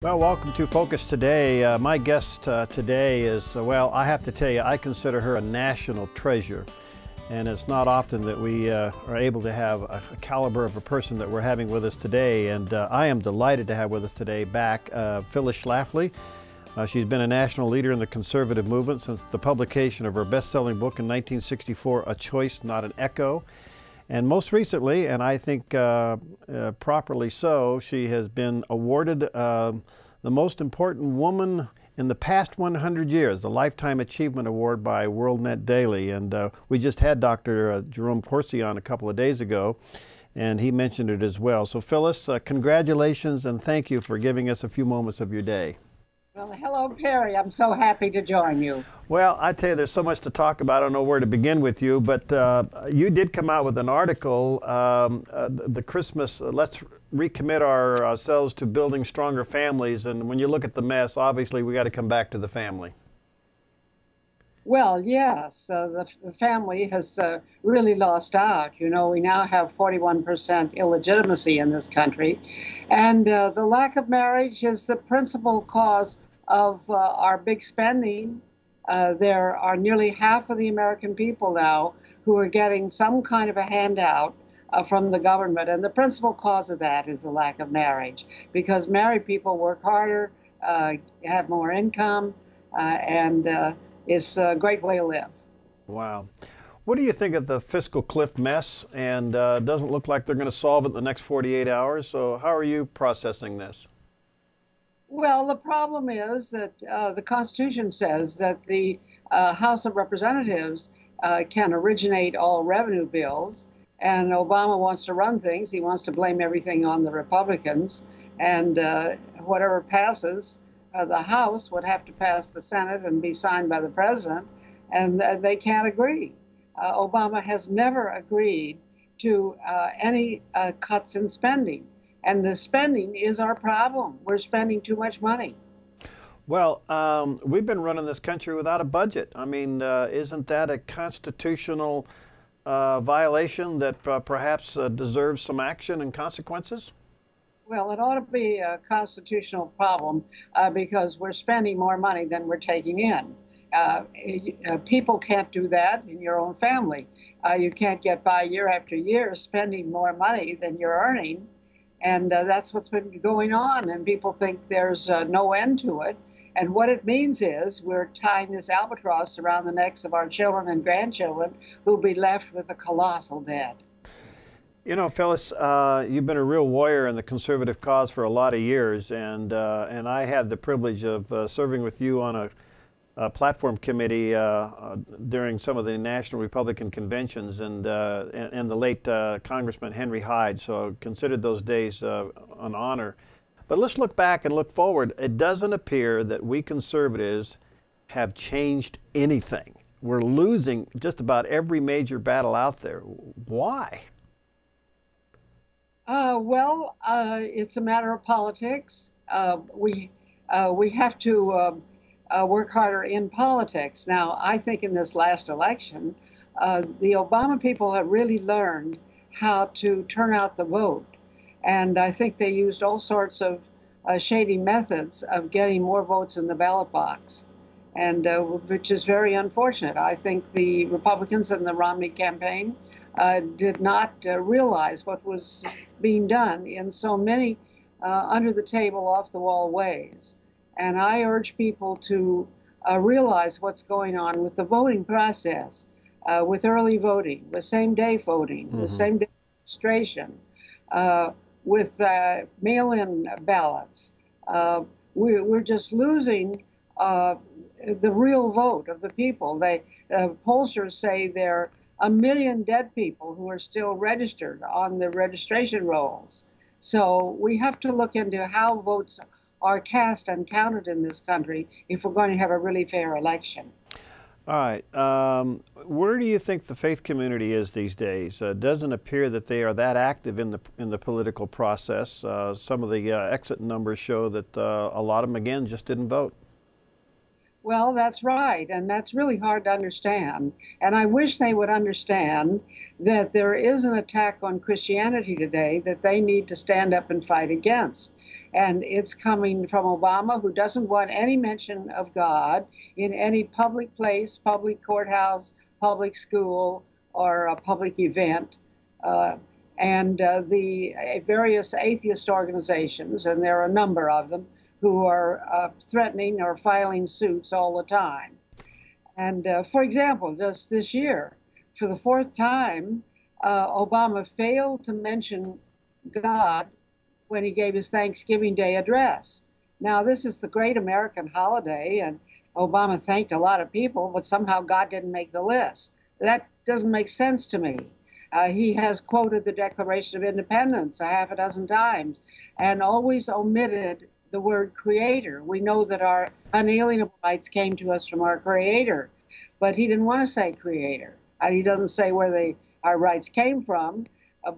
Well, welcome to Focus Today. My guest today is, well, I have to tell you, I consider her a national treasure. And it's not often that we are able to have a caliber of a person that we're having with us today. And I am delighted to have with us today back Phyllis Schlafly. She's been a national leader in the conservative movement since the publication of her best-selling book in 1964, A Choice, Not an Echo. And most recently, and I think properly so, she has been awarded the most important woman in the past 100 years, the Lifetime Achievement Award by WorldNet Daily. And we just had Dr. Jerome Corsi on a couple of days ago, and he mentioned it as well. So Phyllis, congratulations and thank you for giving us a few moments of your day. Well, hello, Perry. I'm so happy to join you. Well, I tell you, there's so much to talk about. I don't know where to begin with you, but you did come out with an article, the Christmas, let's recommit ourselves to building stronger families. And when you look at the mess, obviously, we got to come back to the family. Well, yes, the family has really lost out. You know, we now have 41% illegitimacy in this country. And the lack of marriage is the principal cause of our big spending. There are nearly half of the American people now who are getting some kind of a handout from the government. And the principal cause of that is the lack of marriage, because married people work harder, have more income, and it's a great way to live. Wow. What do you think of the fiscal cliff mess? And it doesn't look like they're going to solve it in the next 48 hours. So how are you processing this? Well, the problem is that the Constitution says that the House of Representatives can originate all revenue bills, and Obama wants to run things. He wants to blame everything on the Republicans, and whatever passes, the House would have to pass the Senate and be signed by the president, and they can't agree. Obama has never agreed to any cuts in spending. And the spending is our problem. We're spending too much money. Well, we've been running this country without a budget. I mean, isn't that a constitutional violation that perhaps deserves some action and consequences? Well, it ought to be a constitutional problem because we're spending more money than we're taking in. People can't do that in your own family. You can't get by year after year spending more money than you're earning. And that's what's been going on. And people think there's no end to it. And what it means is we're tying this albatross around the necks of our children and grandchildren who'll be left with a colossal debt. You know, Phyllis, you've been a real warrior in the conservative cause for a lot of years. And I had the privilege of serving with you on a platform committee during some of the national Republican conventions and the late Congressman Henry Hyde. So considered those days an honor. But let's look back and look forward. It doesn't appear that we conservatives have changed anything. We're losing just about every major battle out there. Why? It's a matter of politics. We have to work harder in politics. Now, I think in this last election, the Obama people have really learned how to turn out the vote. And I think they used all sorts of shady methods of getting more votes in the ballot box, and which is very unfortunate. I think the Republicans and the Romney campaign did not realize what was being done in so many under-the-table, off-the-wall ways. And I urge people to realize what's going on with the voting process, with early voting, with same-day voting, with same-day registration, with mail-in ballots. We're just losing the real vote of the people. Pollsters say there are 1 million dead people who are still registered on the registration rolls. So we have to look into how votes are cast and counted in this country if we're going to have a really fair election. All right. Where do you think the faith community is these days? It doesn't appear that they are that active in the political process. Some of the exit numbers show that a lot of them, again, just didn't vote. Well, that's right, and that's really hard to understand. And I wish they would understand that there is an attack on Christianity today that they need to stand up and fight against. And it's coming from Obama, who doesn't want any mention of God in any public place, public courthouse, public school, or a public event. The various atheist organizations, and there are a number of them, who are threatening or filing suits all the time. And for example, just this year, for the fourth time, Obama failed to mention God when he gave his Thanksgiving Day address. Now, this is the great American holiday, and Obama thanked a lot of people, but somehow God didn't make the list. That doesn't make sense to me. He has quoted the Declaration of Independence a half a dozen times and always omitted the word creator. We know that our unalienable rights came to us from our creator, but he didn't want to say creator. He doesn't say where our rights came from,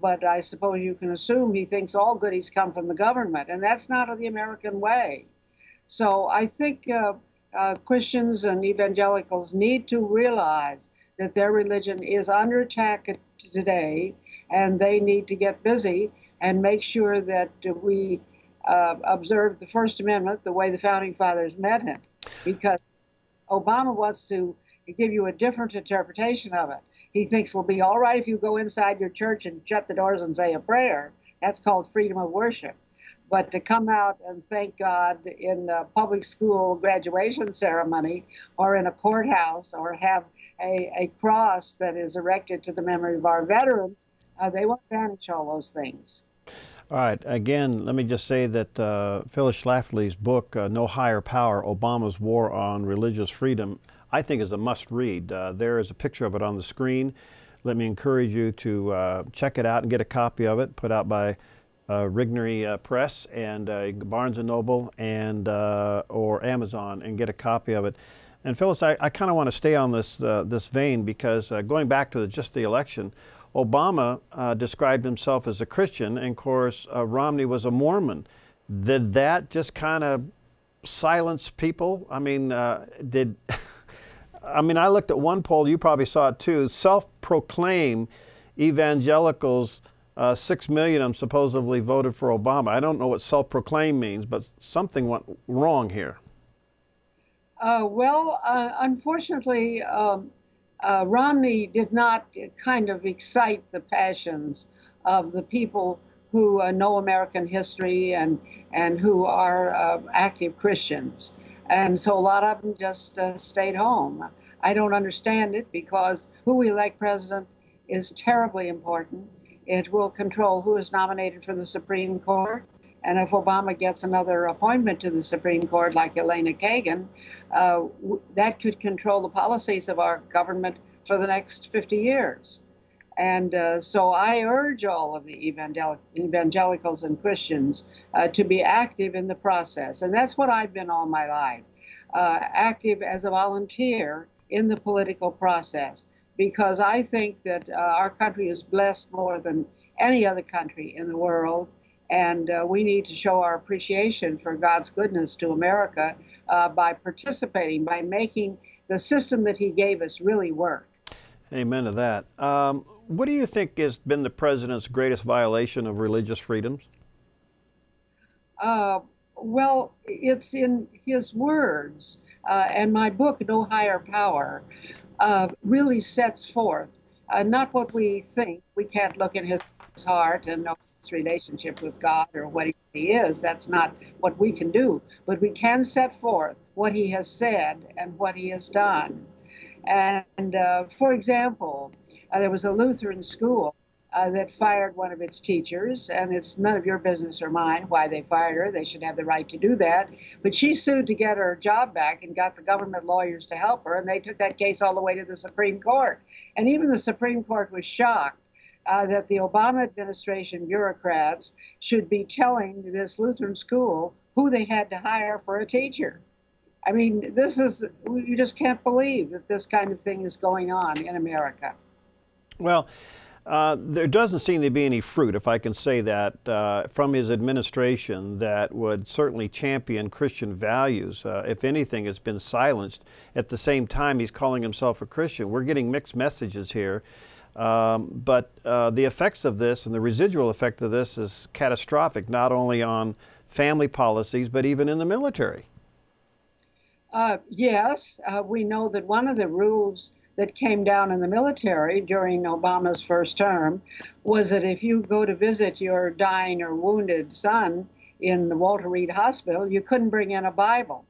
but I suppose you can assume he thinks all goodies come from the government, and that's not the American way. So I think Christians and evangelicals need to realize that their religion is under attack today, and they need to get busy and make sure that we observe the First Amendment the way the Founding Fathers meant it, because Obama wants to give you a different interpretation of it. He thinks it'll be all right if you go inside your church and shut the doors and say a prayer. That's called freedom of worship. But to come out and thank God in a public school graduation ceremony or in a courthouse or have a cross that is erected to the memory of our veterans, they won't banish all those things. All right. Again, let me just say that Phyllis Schlafly's book, No Higher Power, Obama's War on Religious Freedom, I think is a must-read. There is a picture of it on the screen. Let me encourage you to check it out and get a copy of it, put out by Rigney Press and Barnes & Noble and or Amazon, and get a copy of it. And Phyllis, I kind of want to stay on this vein, because going back to just the election, Obama described himself as a Christian, and of course Romney was a Mormon. Did that just kind of silence people? I mean, I looked at one poll, you probably saw it too, self-proclaimed evangelicals, 6 million of them supposedly voted for Obama. I don't know what self-proclaimed means, but something went wrong here. Unfortunately, Romney did not kind of excite the passions of the people who know American history and who are active Christians. And so a lot of them just stayed home. I don't understand it, because who we elect president is terribly important. It will control who is nominated for the Supreme Court. And if Obama gets another appointment to the Supreme Court, like Elena Kagan, that could control the policies of our government for the next 50 years. And so I urge all of the evangelicals and Christians to be active in the process. And that's what I've been all my life, active as a volunteer in the political process, because I think that our country is blessed more than any other country in the world. And we need to show our appreciation for God's goodness to America by participating, by making the system that he gave us really work. Amen to that. What do you think has been the president's greatest violation of religious freedoms? Well, it's in his words, and my book, No Higher Power, really sets forth not what we think. We can't look in his heart and know his relationship with God or what he is. That's not what we can do. But we can set forth what he has said and what he has done. And for example, there was a Lutheran school that fired one of its teachers, and it's none of your business or mine why they fired her. They should have the right to do that. But she sued to get her job back and got the government lawyers to help her, and they took that case all the way to the Supreme Court. And even the Supreme Court was shocked that the Obama administration bureaucrats should be telling this Lutheran school who they had to hire for a teacher. I mean, you just can't believe that this kind of thing is going on in America. Well, there doesn't seem to be any fruit, if I can say that, from his administration that would certainly champion Christian values. If anything, it's been silenced. At the same time, he's calling himself a Christian. We're getting mixed messages here. But the effects of this and the residual effect of this is catastrophic, not only on family policies, but even in the military. Yes, we know that one of the rules that came down in the military during Obama's first term was that if you go to visit your dying or wounded son in the Walter Reed Hospital, you couldn't bring in a Bible.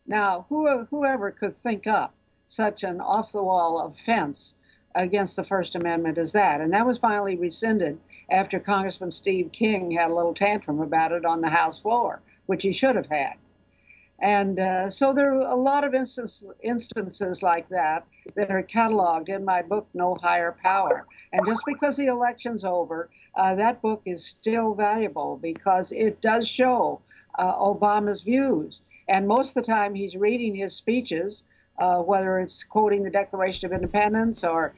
Now, whoever could think up such an off-the-wall offense against the First Amendment as that? And that was finally rescinded after Congressman Steve King had a little tantrum about it on the House floor, which he should have had. And so there are a lot of instances like that that are cataloged in my book, No Higher Power. And just because the election's over, that book is still valuable because it does show Obama's views. And most of the time he's reading his speeches, whether it's quoting the Declaration of Independence or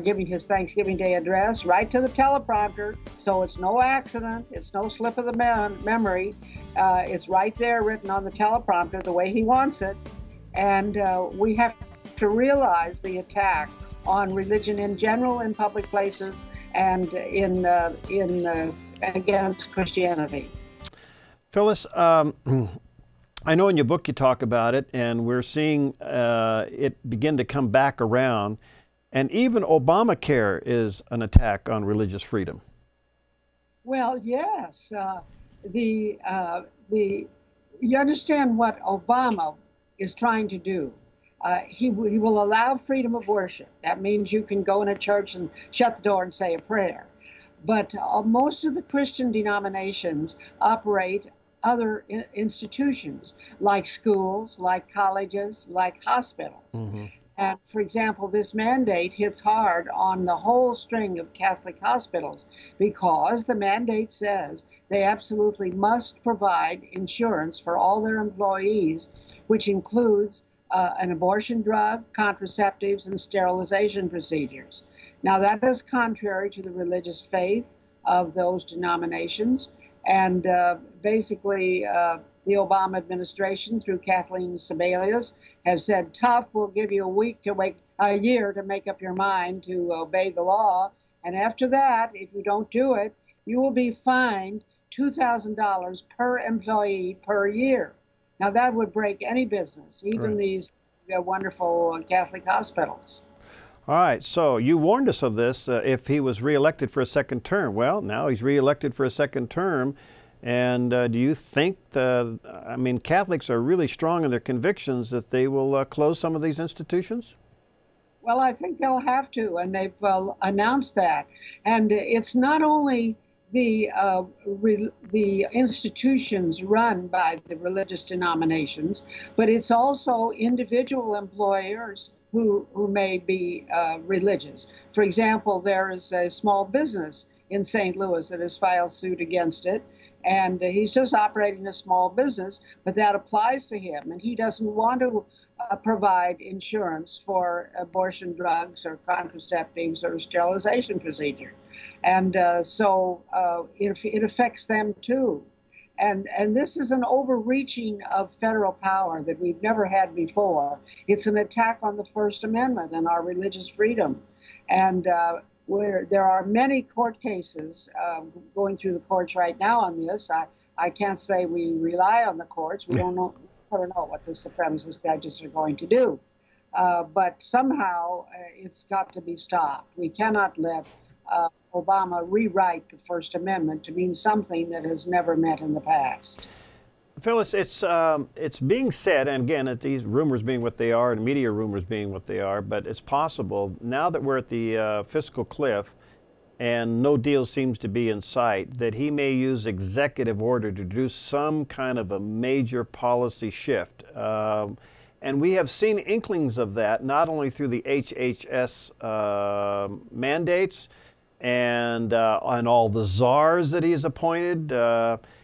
giving his Thanksgiving Day address, right to the teleprompter. So it's no accident, it's no slip of the memory. It's right there written on the teleprompter the way he wants it. And we have to realize the attack on religion in general in public places and against Christianity. Phyllis, I know in your book you talk about it, and we're seeing it begin to come back around. And even Obamacare is an attack on religious freedom. Well, yes. You understand what Obama is trying to do. He will allow freedom of worship. That means you can go in a church and shut the door and say a prayer. But most of the Christian denominations operate other institutions, like schools, like colleges, like hospitals. Mm-hmm. And for example, this mandate hits hard on the whole string of Catholic hospitals because the mandate says they absolutely must provide insurance for all their employees, which includes an abortion drug, contraceptives, and sterilization procedures. Now, that is contrary to the religious faith of those denominations. And basically, the Obama administration, through Kathleen Sebelius, have said, tough, we'll give you a year to make up your mind to obey the law. And after that, if you don't do it, you will be fined $2,000 per employee per year. Now, that would break any business, even these wonderful Catholic hospitals. All right, so you warned us of this if he was reelected for a second term. Well, now he's reelected for a second term. And do you think, Catholics are really strong in their convictions that they will close some of these institutions? Well, I think they'll have to, and they've announced that. And it's not only the institutions run by the religious denominations, but it's also individual employers who may be religious. For example, there is a small business in St. Louis that has filed suit against it, and he's just operating a small business, but that applies to him, and he doesn't want to provide insurance for abortion drugs or contraceptives or sterilization procedure. And so it affects them too. And this is an overreaching of federal power that we've never had before. It's an attack on the First Amendment and our religious freedom. And where there are many court cases going through the courts right now on this. I can't say we rely on the courts. We don't know what the supremacist judges are going to do. But somehow it's got to be stopped. We cannot let Obama rewrite the First Amendment to mean something that has never meant in the past. Phyllis, it's being said, and again, at these rumors being what they are, and media rumors being what they are, but it's possible now that we're at the fiscal cliff and no deal seems to be in sight, that he may use executive order to do some kind of a major policy shift. And we have seen inklings of that, not only through the HHS mandates and all the czars that he's appointed.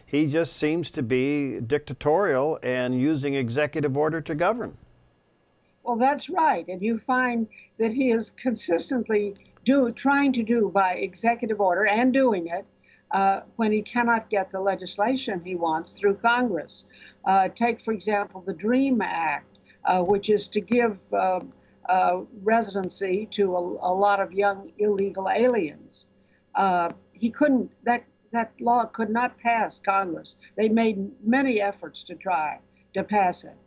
He just seems to be dictatorial and using executive order to govern. Well, that's right. And you find that he is consistently trying to do by executive order and doing it when he cannot get the legislation he wants through Congress. Take, for example, the DREAM Act, which is to give residency to a lot of young illegal aliens. that law could not pass Congress. They made many efforts to try to pass it.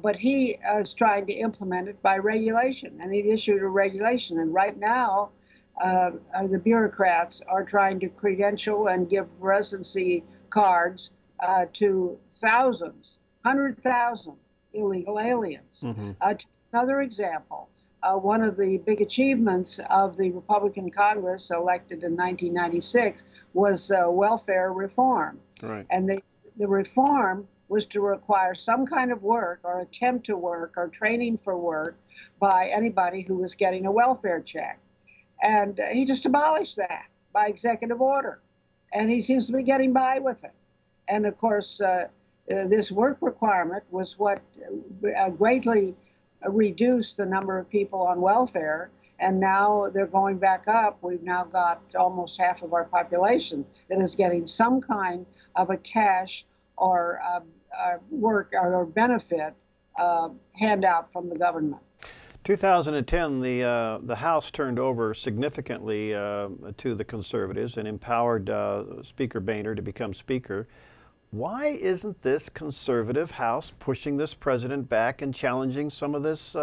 But he is trying to implement it by regulation, and he issued a regulation. And right now, the bureaucrats are trying to credential and give residency cards to thousands, 100,000 illegal aliens. Mm-hmm. Another example, one of the big achievements of the Republican Congress elected in 1996 was welfare reform. Right. And the reform was to require some kind of work or attempt to work or training for work by anybody who was getting a welfare check. And he just abolished that by executive order. And he seems to be getting by with it. And of course, this work requirement was what greatly reduced the number of people on welfare. And now they're going back up. We've now got almost half of our population that is getting some kind of a cash or work or benefit handout from the government. 2010, the House turned over significantly to the conservatives and empowered Speaker Boehner to become Speaker. Why isn't this conservative House pushing this president back and challenging some of this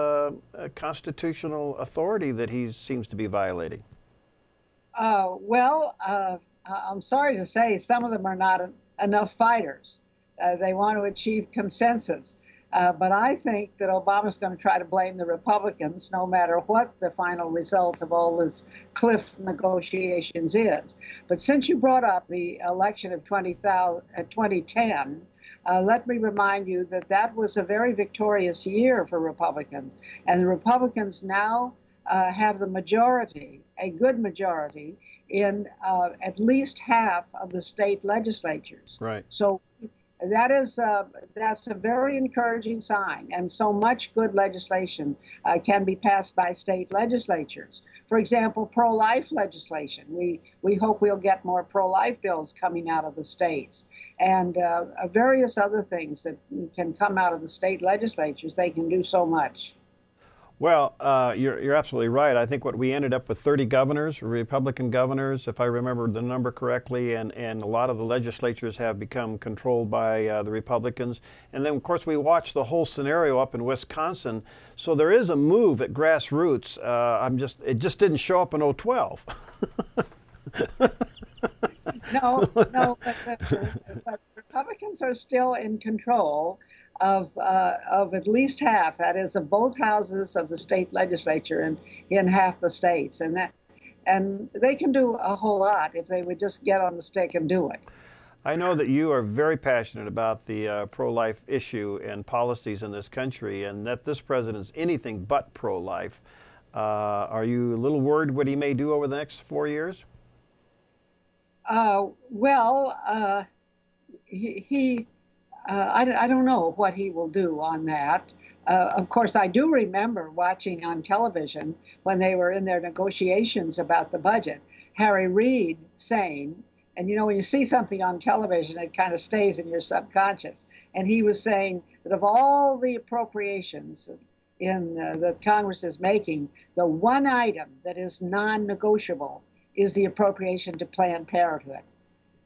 constitutional authority that he seems to be violating? Well, I'm sorry to say some of them are not enough fighters. They want to achieve consensus. But I think that Obama's going to try to blame the Republicans no matter what the final result of all this cliff negotiations is. But since you brought up the election of 2010, let me remind you that that was a very victorious year for Republicans. And the Republicans now have the majority, a good majority, in at least half of the state legislatures. Right. So that's a very encouraging sign, and so much good legislation can be passed by state legislatures. For example, pro-life legislation. We hope we'll get more pro-life bills coming out of the states, and various other things that can come out of the state legislatures. They can do so much. Well, you're absolutely right. I think what we ended up with 30 governors, Republican governors, if I remember the number correctly, and a lot of the legislatures have become controlled by the Republicans. And then, of course, we watched the whole scenario up in Wisconsin. So there is a move at grassroots. It just didn't show up in 2012. No, but Republicans are still in control of at least half, that is, of both houses of the state legislature and in half the states, and they can do a whole lot if they would just get on the stick and do it. I know that you are very passionate about the pro-life issue and policies in this country, and that this president's anything but pro-life. Are you a little worried what he may do over the next 4 years? I don't know what he will do on that. Of course, I do remember watching on television when they were in their negotiations about the budget, Harry Reid saying, and you know, when you see something on television, it kind of stays in your subconscious. And he was saying that of all the appropriations that Congress is making, the one item that is non-negotiable is the appropriation to Planned Parenthood.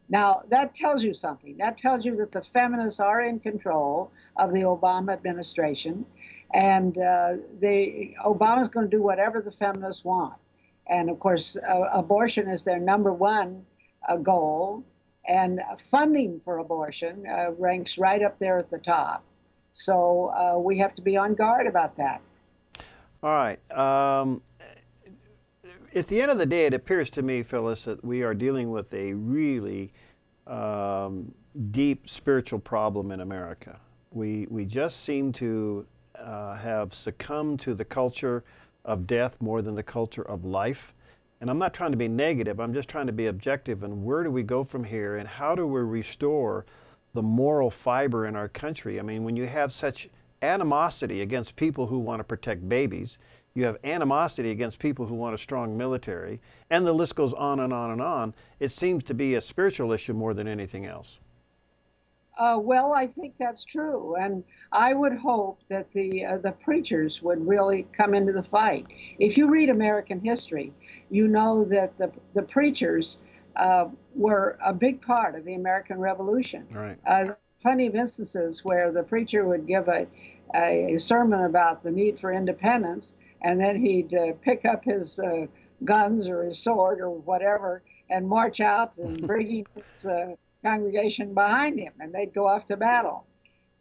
Now, that tells you something. That tells you that the feminists are in control of the Obama administration, and Obama's going to do whatever the feminists want. And of course, abortion is their number one goal, and funding for abortion ranks right up there at the top. So we have to be on guard about that. All right. At the end of the day, it appears to me, Phyllis, that we are dealing with a really deep spiritual problem in America. We just seem to have succumbed to the culture of death more than the culture of life. And I'm not trying to be negative, I'm just trying to be objective. And where do we go from here, and how do we restore the moral fiber in our country? I mean, when you have such animosity against people who want to protect babies, you have animosity against people who want a strong military, and the list goes on and on and on. It seems to be a spiritual issue more than anything else. Well, I think that's true, and I would hope that the preachers would really come into the fight. If you read American history, you know that the preachers were a big part of the American Revolution. Right. Plenty of instances where the preacher would give a sermon about the need for independence, and then he'd pick up his guns or his sword or whatever and march out and bring his congregation behind him, and they'd go off to battle.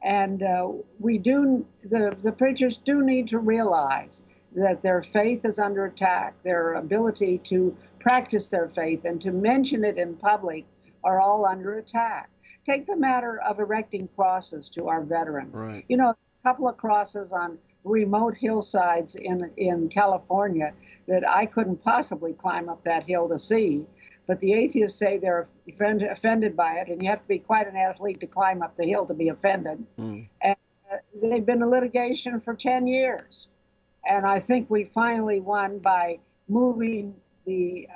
And the preachers do need to realize that their faith is under attack. Their ability to practice their faith and to mention it in public are all under attack. Take the matter of erecting crosses to our veterans. Right. You know, a couple of crosses on remote hillsides in California that I couldn't possibly climb up that hill to see. But the atheists say they're offended by it, and you have to be quite an athlete to climb up the hill to be offended. And they've been in litigation for 10 years. And I think we finally won by moving the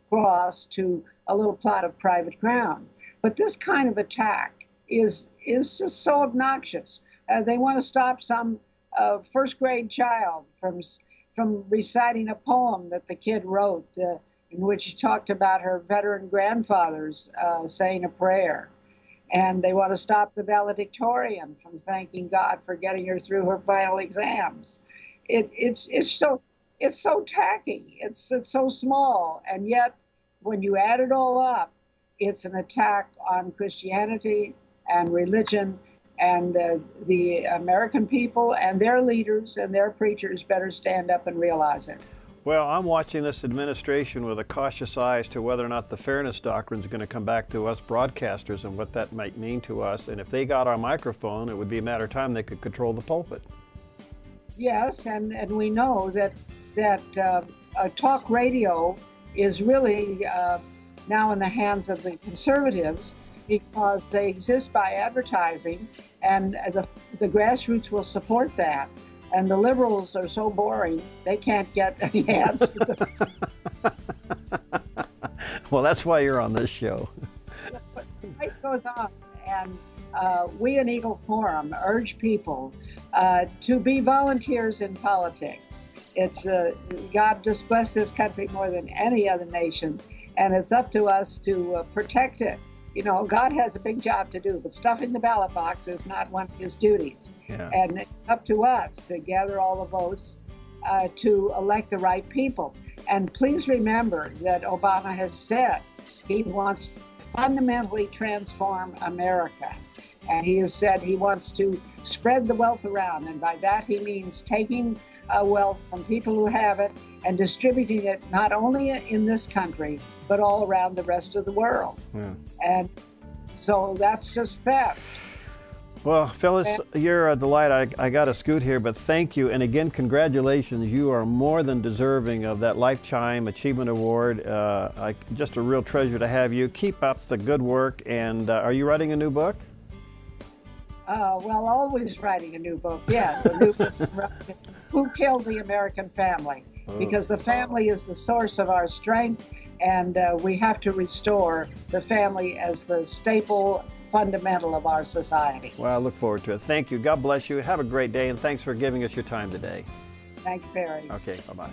cross to a little plot of private ground. But this kind of attack is just so obnoxious. They want to stop some first grade child from reciting a poem that the kid wrote in which she talked about her veteran grandfathers saying a prayer. And they want to stop the valedictorian from thanking God for getting her through her final exams. It's so tacky. It's so small, and yet when you add it all up, it's an attack on Christianity and religion, and the American people and their leaders and their preachers better stand up and realize it. Well, I'm watching this administration with a cautious eye as to whether or not the fairness doctrine is going to come back to us broadcasters and what that might mean to us. And if they got our microphone, it would be a matter of time they could control the pulpit. Yes, and we know that talk radio is really now in the hands of the conservatives because they exist by advertising, and the grassroots will support that. And the liberals are so boring, they can't get any ads. Well, that's why you're on this show. But the fight goes on, and we in Eagle Forum urge people to be volunteers in politics. It's God just blessed this country more than any other nation, and it's up to us to protect it. You know, God has a big job to do, but stuffing the ballot box is not one of his duties. Yeah. And it's up to us to gather all the votes to elect the right people. And please remember that Obama has said he wants to fundamentally transform America. And he has said he wants to spread the wealth around. And by that, he means taking wealth from people who have it and distributing it not only in this country, but all around the rest of the world. Yeah. And so that's just theft. Well, Phyllis, you're a delight. I got to scoot here, but thank you. And again, congratulations. You are more than deserving of that Lifetime Achievement Award. Just a real treasure to have you. Keep up the good work. And are you writing a new book? Well, always writing a new book, yes. A new book, Who Killed the American Family? Because the family is the source of our strength, and we have to restore the family as the staple, fundamental of our society. Well, I look forward to it. Thank you. God bless you. Have a great day, and thanks for giving us your time today. Thanks, Barry. Okay, bye-bye.